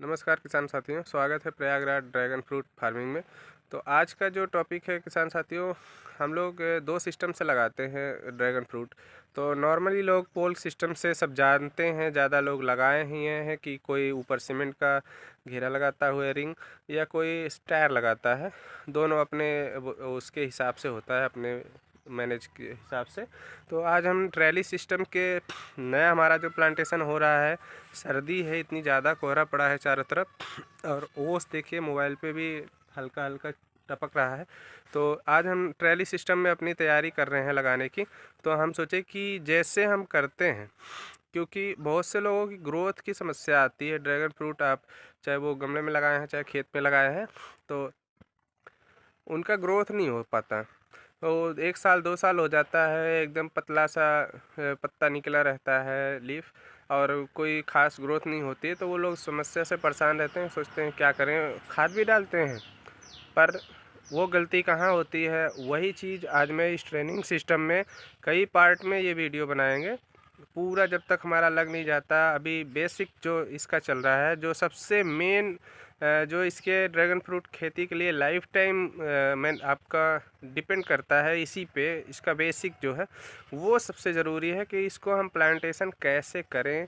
नमस्कार किसान साथियों, स्वागत है प्रयागराज ड्रैगन फ्रूट फार्मिंग में। तो आज का जो टॉपिक है किसान साथियों, हम लोग दो सिस्टम से लगाते हैं ड्रैगन फ्रूट। तो नॉर्मली लोग पोल सिस्टम से सब जानते हैं, ज़्यादा लोग लगाए ही हैं कि कोई ऊपर सीमेंट का घेरा लगाता हुआ रिंग या कोई स्टायर लगाता है। दोनों अपने उसके हिसाब से होता है, अपने मैनेज के हिसाब से। तो आज हम ट्रैली सिस्टम के नया हमारा जो प्लांटेशन हो रहा है, सर्दी है, इतनी ज़्यादा कोहरा पड़ा है चारों तरफ और ओस देखिए मोबाइल पे भी हल्का हल्का टपक रहा है। तो आज हम ट्रैली सिस्टम में अपनी तैयारी कर रहे हैं लगाने की। तो हम सोचे कि जैसे हम करते हैं, क्योंकि बहुत से लोगों की ग्रोथ की समस्या आती है। ड्रैगन फ्रूट आप चाहे वो गमले में लगाए हैं चाहे खेत में लगाए हैं, तो उनका ग्रोथ नहीं हो पाता। तो 1 साल 2 साल हो जाता है, एकदम पतला सा पत्ता निकला रहता है लीफ, और कोई ख़ास ग्रोथ नहीं होती है। तो वो लोग समस्या से परेशान रहते हैं, सोचते हैं क्या करें, खाद भी डालते हैं, पर वो गलती कहाँ होती है। वही चीज़ आज मैं इस ट्रेनिंग सिस्टम में कई पार्ट में ये वीडियो बनाएंगे। पूरा जब तक हमारा लग नहीं जाता, अभी बेसिक जो इसका चल रहा है, जो सबसे मेन जो इसके ड्रैगन फ्रूट खेती के लिए लाइफ टाइम मैं आपका डिपेंड करता है इसी पे, इसका बेसिक जो है वो सबसे ज़रूरी है कि इसको हम प्लांटेशन कैसे करें,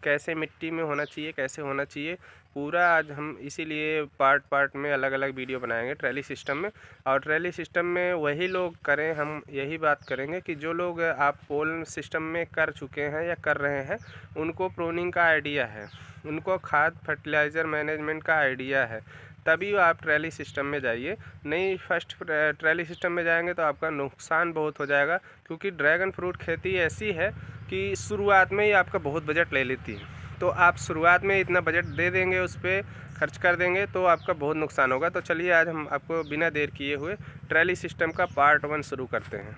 कैसे मिट्टी में होना चाहिए, कैसे होना चाहिए। पूरा आज हम इसीलिए पार्ट पार्ट में अलग अलग वीडियो बनाएंगे ट्रैली सिस्टम में। और ट्रैली सिस्टम में वही लोग करें, हम यही बात करेंगे कि जो लोग आप पोल सिस्टम में कर चुके हैं या कर रहे हैं, उनको प्रूनिंग का आइडिया है, उनको खाद फर्टिलाइज़र मैनेजमेंट का आइडिया है, तभी आप ट्रैली सिस्टम में जाइए। नहीं फर्स्ट ट्रैली सिस्टम में जाएंगे तो आपका नुकसान बहुत हो जाएगा, क्योंकि ड्रैगन फ्रूट खेती ऐसी है कि शुरुआत में ही आपका बहुत बजट ले लेती है। तो आप शुरुआत में इतना बजट दे देंगे, उस पर खर्च कर देंगे, तो आपका बहुत नुकसान होगा। तो चलिए आज हम आपको बिना देर किए हुए ट्रैली सिस्टम का पार्ट 1 शुरू करते हैं।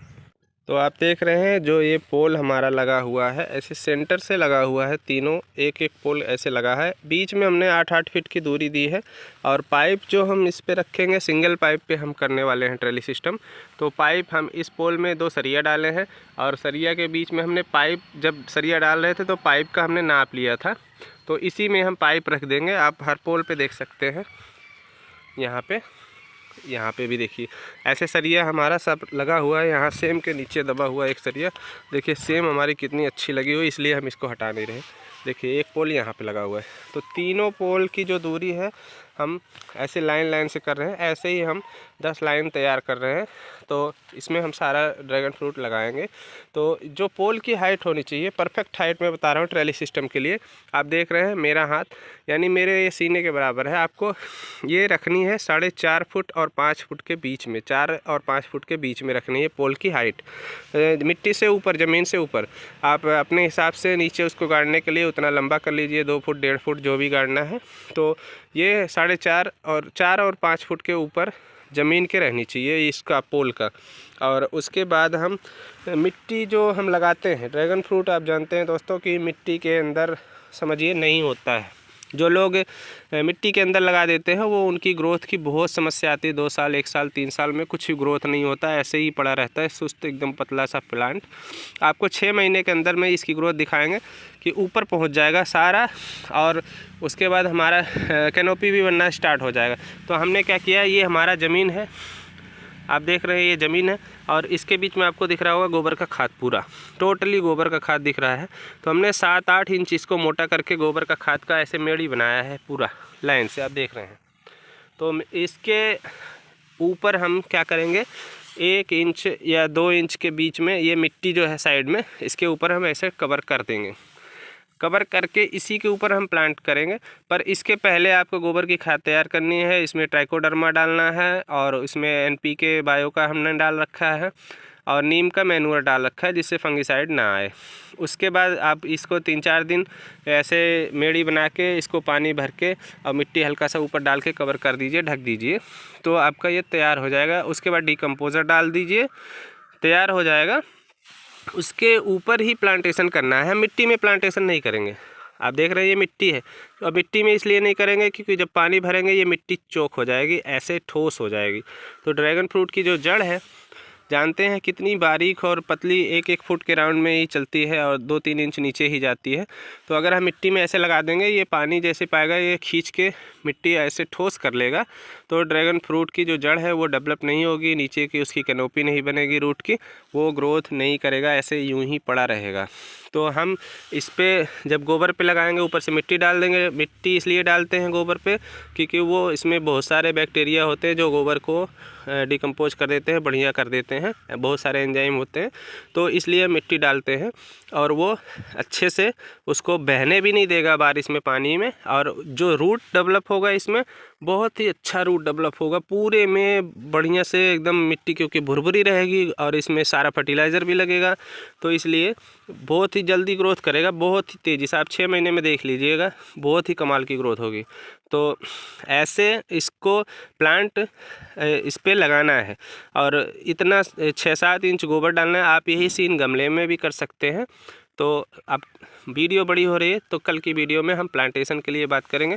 तो आप देख रहे हैं जो ये पोल हमारा लगा हुआ है, ऐसे सेंटर से लगा हुआ है, तीनों एक एक पोल ऐसे लगा है। बीच में हमने 8-8 फीट की दूरी दी है, और पाइप जो हम इस पे रखेंगे, सिंगल पाइप पे हम करने वाले हैं ट्रैली सिस्टम। तो पाइप हम इस पोल में 2 सरिया डाले हैं, और सरिया के बीच में हमने पाइप, जब सरिया डाल रहे थे तो पाइप का हमने नाप लिया था, तो इसी में हम पाइप रख देंगे। आप हर पोल पे देख सकते हैं, यहाँ पे भी देखिए ऐसे सरिया हमारा सब लगा हुआ है। यहाँ सेम के नीचे दबा हुआ एक सरिया, देखिए सेम हमारी कितनी अच्छी लगी हुई, इसलिए हम इसको हटा नहीं रहे। देखिए एक पोल यहाँ पे लगा हुआ है, तो तीनों पोल की जो दूरी है हम ऐसे लाइन लाइन से कर रहे हैं। ऐसे ही हम 10 लाइन तैयार कर रहे हैं, तो इसमें हम सारा ड्रैगन फ्रूट लगाएंगे। तो जो पोल की हाइट होनी चाहिए, परफेक्ट हाइट मैं बता रहा हूँ ट्रैली सिस्टम के लिए। आप देख रहे हैं मेरा हाथ, यानी मेरे ये सीने के बराबर है। आपको ये रखनी है 4.5 फुट और 5 फुट के बीच में, 4 और 5 फुट के बीच में रखनी है पोल की हाइट। मिट्टी से ऊपर, ज़मीन से ऊपर आप अपने हिसाब से नीचे उसको गाड़ने के लिए उतना लंबा कर लीजिए, 2 फुट 1.5 फुट जो भी गाड़ना है। तो ये 4 और 5 फुट के ऊपर ज़मीन के रहनी चाहिए इसका पोल का। और उसके बाद हम मिट्टी जो हम लगाते हैं, ड्रैगन फ्रूट आप जानते हैं दोस्तों कि मिट्टी के अंदर समझिए नहीं होता है। जो लोग मिट्टी के अंदर लगा देते हैं, वो उनकी ग्रोथ की बहुत समस्या आती है। 2 साल 1 साल 3 साल में कुछ भी ग्रोथ नहीं होता, ऐसे ही पड़ा रहता है सुस्त, एकदम पतला सा प्लांट। आपको 6 महीने के अंदर में इसकी ग्रोथ दिखाएंगे कि ऊपर पहुंच जाएगा सारा, और उसके बाद हमारा कैनोपी भी बनना स्टार्ट हो जाएगा। तो हमने क्या किया, ये हमारा ज़मीन है, आप देख रहे हैं ये ज़मीन है, और इसके बीच में आपको दिख रहा होगा गोबर का खाद, पूरा टोटली गोबर का खाद दिख रहा है। तो हमने 7-8 इंच इसको मोटा करके गोबर का खाद का ऐसे मेड़ी बनाया है पूरा लाइन से, आप देख रहे हैं। तो इसके ऊपर हम क्या करेंगे, 1 इंच या 2 इंच के बीच में ये मिट्टी जो है साइड में, इसके ऊपर हम ऐसे कवर कर देंगे। कवर करके इसी के ऊपर हम प्लांट करेंगे। पर इसके पहले आपको गोबर की खाद तैयार करनी है, इसमें ट्राइकोडर्मा डालना है, और इसमें NPK बायो का हमने डाल रखा है, और नीम का मैन्योर डाल रखा है, जिससे फंगिसाइड ना आए। उसके बाद आप इसको 3-4 दिन ऐसे मेड़ी बना के, इसको पानी भर के और मिट्टी हल्का सा ऊपर डाल के कवर कर दीजिए, ढक दीजिए, तो आपका ये तैयार हो जाएगा। उसके बाद डिकम्पोज़र डाल दीजिए, तैयार हो जाएगा। उसके ऊपर ही प्लांटेशन करना है, मिट्टी में प्लांटेशन नहीं करेंगे। आप देख रहे हैं ये मिट्टी है, और मिट्टी में इसलिए नहीं करेंगे क्योंकि जब पानी भरेंगे ये मिट्टी चोक हो जाएगी, ऐसे ठोस हो जाएगी। तो ड्रैगन फ्रूट की जो जड़ है जानते हैं कितनी बारीक और पतली 1-1 फुट के राउंड में ही चलती है और 2-3 इंच नीचे ही जाती है। तो अगर हम मिट्टी में ऐसे लगा देंगे, ये पानी जैसे पाएगा ये खींच के मिट्टी ऐसे ठोस कर लेगा, तो ड्रैगन फ्रूट की जो जड़ है वो डेवलप नहीं होगी, नीचे की उसकी कैनोपी नहीं बनेगी रूट की, वो ग्रोथ नहीं करेगा, ऐसे यूं ही पड़ा रहेगा। तो हम इस पे जब गोबर पे लगाएंगे ऊपर से मिट्टी डाल देंगे। मिट्टी इसलिए डालते हैं गोबर पे क्योंकि वो इसमें बहुत सारे बैक्टीरिया होते हैं जो गोबर को डिकम्पोज कर देते हैं, बढ़िया कर देते हैं, बहुत सारे एंजाइम होते हैं, तो इसलिए मिट्टी डालते हैं। और वो अच्छे से उसको बहने भी नहीं देगा बारिश में पानी में, और जो रूट डेवलप होगा इसमें बहुत ही अच्छा रूट डेवलप होगा पूरे में बढ़िया से एकदम। मिट्टी क्योंकि भुरभुरी रहेगी और इसमें सारा फर्टिलाइज़र भी लगेगा, तो इसलिए बहुत ही जल्दी ग्रोथ करेगा, बहुत ही तेज़ी से। आप 6 महीने में देख लीजिएगा, बहुत ही कमाल की ग्रोथ होगी। तो ऐसे इसको प्लांट इस पे लगाना है और इतना 6-7 इंच गोबर डालना है। आप यही सीन गमले में भी कर सकते हैं। तो अब वीडियो बड़ी हो रही है, तो कल की वीडियो में हम प्लांटेशन के लिए बात करेंगे।